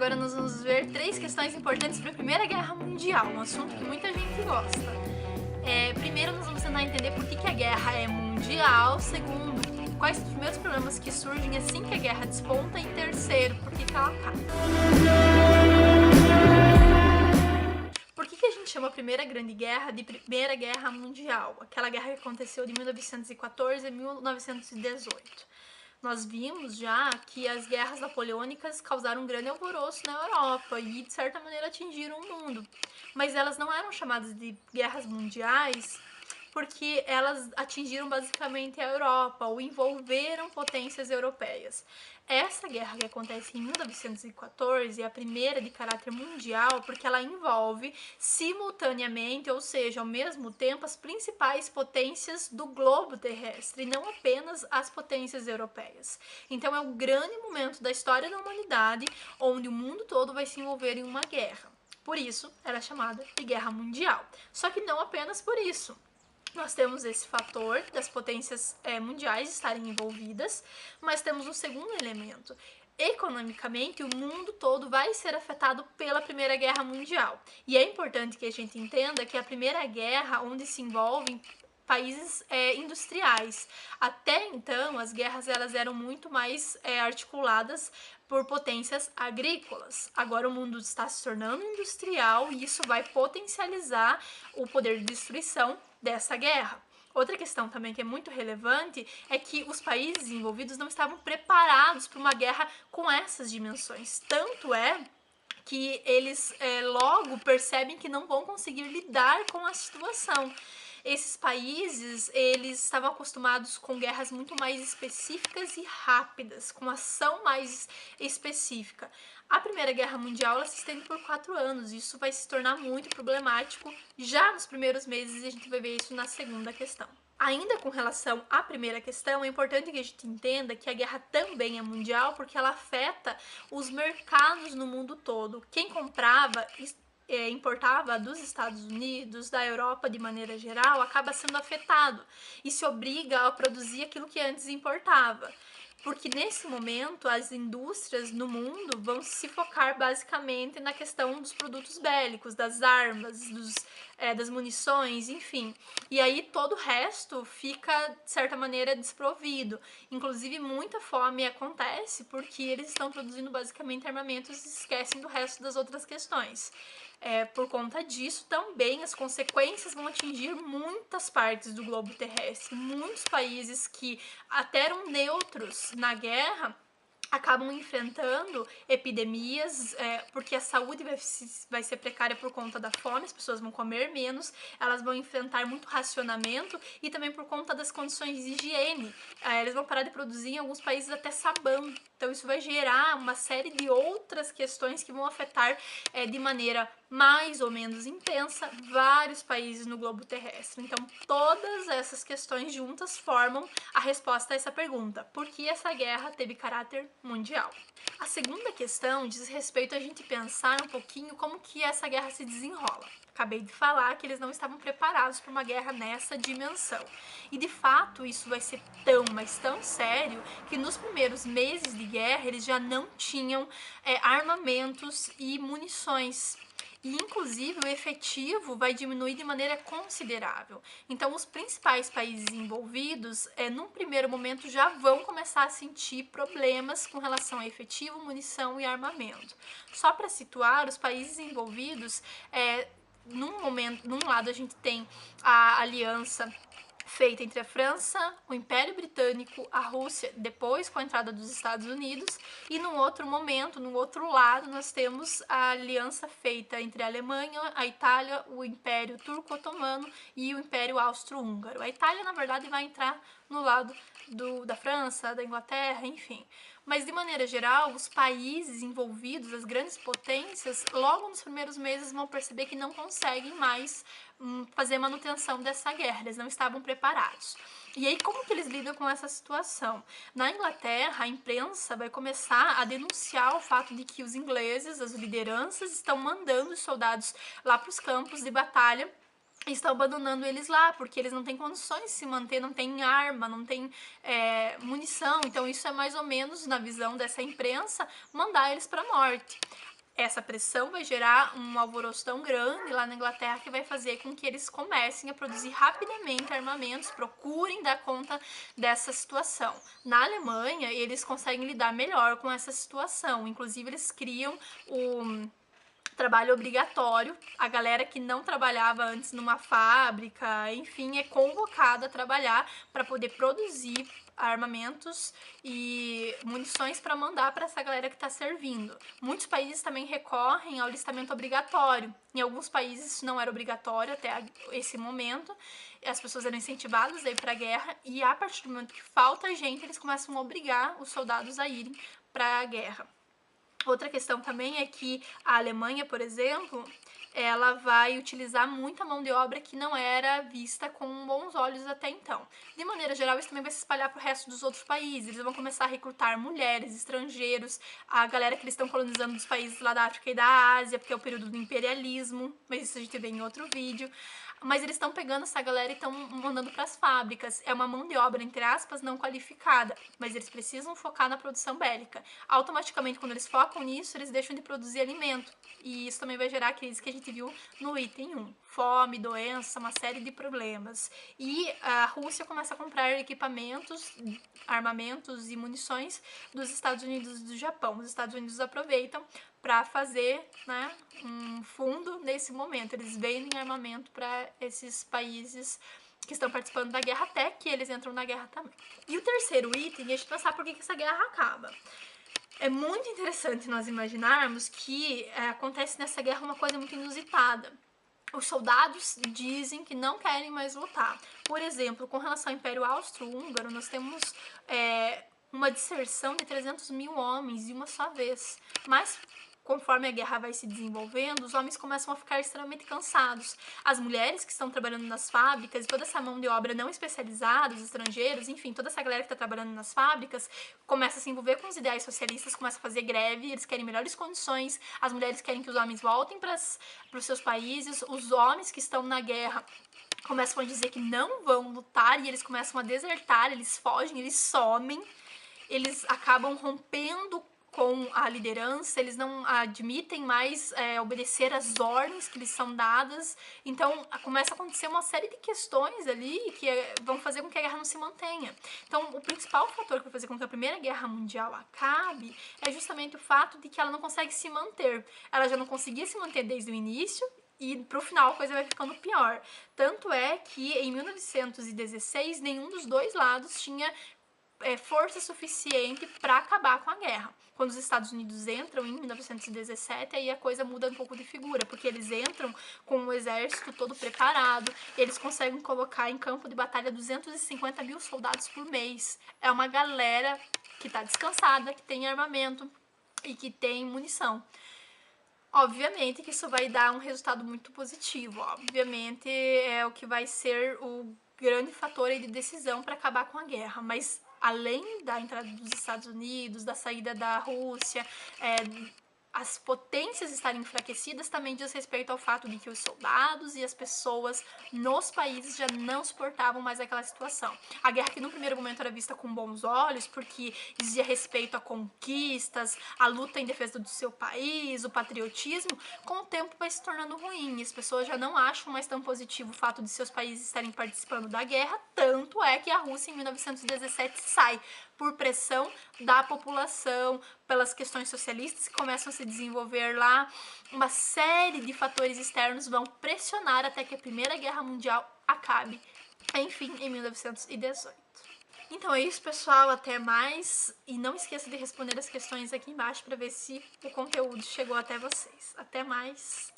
agora nós vamos ver 3 questões importantes para a Primeira Guerra Mundial, um assunto que muita gente gosta. Primeiro, nós vamos tentar entender por que a guerra é mundial. Segundo, quais os primeiros problemas que surgem assim que a guerra desponta. E terceiro, por que ela acaba. Por que a gente chama a Primeira Grande Guerra de Primeira Guerra Mundial? Aquela guerra que aconteceu de 1914 a 1918. Nós vimos já que as guerras napoleônicas causaram um grande alvoroço na Europa e, de certa maneira, atingiram o mundo. Mas elas não eram chamadas de guerras mundiais porque elas atingiram basicamente a Europa ou envolveram potências europeias. Essa guerra que acontece em 1914 é a primeira de caráter mundial porque ela envolve simultaneamente, ou seja, ao mesmo tempo, as principais potências do globo terrestre e não apenas as potências europeias. Então é um grande momento da história da humanidade onde o mundo todo vai se envolver em uma guerra. Por isso, ela é chamada de Guerra Mundial. Só que não apenas por isso. Nós temos esse fator das potências mundiais estarem envolvidas, mas temos um segundo elemento. Economicamente, o mundo todo vai ser afetado pela Primeira Guerra Mundial. E é importante que a gente entenda que a Primeira Guerra, onde se envolvem países industriais. Até então, as guerras elas eram muito mais articuladas por potências agrícolas. Agora o mundo está se tornando industrial e isso vai potencializar o poder de destruição dessa guerra. Outra questão também que é muito relevante é que os países envolvidos não estavam preparados para uma guerra com essas dimensões. Tanto é que eles logo percebem que não vão conseguir lidar com a situação. Esses países, eles estavam acostumados com guerras muito mais específicas e rápidas, com ação mais específica. A Primeira Guerra Mundial ela se estende por 4 anos, e isso vai se tornar muito problemático já nos primeiros meses, e a gente vai ver isso na segunda questão. Ainda com relação à primeira questão, é importante que a gente entenda que a guerra também é mundial porque ela afeta os mercados no mundo todo. Quem comprava importava dos Estados Unidos, da Europa de maneira geral, acaba sendo afetado e se obriga a produzir aquilo que antes importava. Porque nesse momento as indústrias no mundo vão se focar basicamente na questão dos produtos bélicos, das armas, das munições, enfim. E aí todo o resto fica, de certa maneira, desprovido. Inclusive muita fome acontece porque eles estão produzindo basicamente armamentos e esquecem do resto das outras questões. Por conta disso, também as consequências vão atingir muitas partes do globo terrestre. Muitos países que até eram neutros na guerra acabam enfrentando epidemias, porque a saúde vai ser precária por conta da fome, as pessoas vão comer menos, elas vão enfrentar muito racionamento e também por conta das condições de higiene. Eles vão parar de produzir em alguns países até sabão. Então isso vai gerar uma série de outras questões que vão afetar de maneira mais ou menos intensa vários países no globo terrestre. Então todas essas questões juntas formam a resposta a essa pergunta: por que essa guerra teve caráter mundial? A segunda questão diz respeito a gente pensar um pouquinho como que essa guerra se desenrola. Acabei de falar que eles não estavam preparados para uma guerra nessa dimensão. E de fato isso vai ser tão, mas tão sério que nos primeiros meses de guerra eles já não tinham armamentos e munições. E, inclusive, o efetivo vai diminuir de maneira considerável. Então, os principais países envolvidos, num primeiro momento, já vão começar a sentir problemas com relação a efetivo, munição e armamento. Só para situar, os países envolvidos, num lado a gente tem a aliança feita entre a França, o Império Britânico, a Rússia, depois com a entrada dos Estados Unidos, e num outro momento, no outro lado, nós temos a aliança feita entre a Alemanha, a Itália, o Império Turco-Otomano e o Império Austro-Húngaro. A Itália, na verdade, vai entrar no lado da França, da Inglaterra, enfim. Mas, de maneira geral, os países envolvidos, as grandes potências, logo nos primeiros meses vão perceber que não conseguem mais fazer manutenção dessa guerra, eles não estavam preparados. E aí, como que eles lidam com essa situação? Na Inglaterra, a imprensa vai começar a denunciar o fato de que os ingleses, as lideranças, estão mandando os soldados lá para os campos de batalha estão abandonando eles lá, porque eles não têm condições de se manter, não tem arma, não tem munição. Então isso é mais ou menos, na visão dessa imprensa, mandar eles para a morte. Essa pressão vai gerar um alvoroço tão grande lá na Inglaterra que vai fazer com que eles comecem a produzir rapidamente armamentos, procurem dar conta dessa situação. Na Alemanha, eles conseguem lidar melhor com essa situação, inclusive eles criam o trabalho obrigatório, a galera que não trabalhava antes numa fábrica, enfim, é convocada a trabalhar para poder produzir armamentos e munições para mandar para essa galera que está servindo. Muitos países também recorrem ao listamento obrigatório. Em alguns países isso não era obrigatório até esse momento. As pessoas eram incentivadas a ir para a guerra e a partir do momento que falta gente, eles começam a obrigar os soldados a irem para a guerra. Outra questão também é que a Alemanha, por exemplo, ela vai utilizar muita mão de obra que não era vista com bons olhos até então. De maneira geral, isso também vai se espalhar para o resto dos outros países. Eles vão começar a recrutar mulheres, estrangeiros, a galera que eles estão colonizando dos países lá da África e da Ásia, porque é o período do imperialismo, mas isso a gente vê em outro vídeo. Mas eles estão pegando essa galera e estão mandando para as fábricas. É uma mão de obra, entre aspas, não qualificada, mas eles precisam focar na produção bélica. Automaticamente, quando eles focam nisso, eles deixam de produzir alimento. E isso também vai gerar a crise que a gente viu no item 1. Fome, doença, uma série de problemas. E a Rússia começa a comprar equipamentos, armamentos e munições dos Estados Unidos e do Japão. Os Estados Unidos aproveitam para fazer, né, um fundo nesse momento. Eles vendem armamento para esses países que estão participando da guerra até que eles entram na guerra também. E o terceiro item é a gente pensar por que essa guerra acaba. É muito interessante nós imaginarmos que acontece nessa guerra uma coisa muito inusitada. Os soldados dizem que não querem mais lutar. Por exemplo, com relação ao Império Austro-Húngaro, nós temos uma dispersão de 300 mil homens de uma só vez. Mas conforme a guerra vai se desenvolvendo, os homens começam a ficar extremamente cansados. As mulheres que estão trabalhando nas fábricas, e toda essa mão de obra não especializada, os estrangeiros, enfim, toda essa galera que está trabalhando nas fábricas, começa a se envolver com os ideais socialistas, começa a fazer greve, eles querem melhores condições, as mulheres querem que os homens voltem para os seus países, os homens que estão na guerra começam a dizer que não vão lutar e eles começam a desertar, eles fogem, eles somem, eles acabam rompendo com a liderança, eles não admitem mais obedecer às ordens que lhes são dadas, então começa a acontecer uma série de questões ali que vão fazer com que a guerra não se mantenha. Então o principal fator que vai fazer com que a Primeira Guerra Mundial acabe é justamente o fato de que ela não consegue se manter. Ela já não conseguia se manter desde o início, e pro final a coisa vai ficando pior. Tanto é que em 1916 nenhum dos dois lados tinha força suficiente para acabar com a guerra. Quando os Estados Unidos entram em 1917, aí a coisa muda um pouco de figura, porque eles entram com o exército todo preparado, eles conseguem colocar em campo de batalha 250 mil soldados por mês. É uma galera que está descansada, que tem armamento e que tem munição. Obviamente que isso vai dar um resultado muito positivo, obviamente é o que vai ser o grande fator aí de decisão para acabar com a guerra, mas além da entrada dos Estados Unidos, da saída da Rússia, as potências estarem enfraquecidas também diz respeito ao fato de que os soldados e as pessoas nos países já não suportavam mais aquela situação. A guerra que no primeiro momento era vista com bons olhos, porque dizia respeito a conquistas, a luta em defesa do seu país, o patriotismo, com o tempo vai se tornando ruim. As pessoas já não acham mais tão positivo o fato de seus países estarem participando da guerra, tanto é que a Rússia em 1917 sai por pressão da população, pelas questões socialistas que começam a se desenvolver lá. Uma série de fatores externos vão pressionar até que a Primeira Guerra Mundial acabe, enfim, em 1918. Então é isso, pessoal, até mais. E não esqueça de responder as questões aqui embaixo para ver se o conteúdo chegou até vocês. Até mais!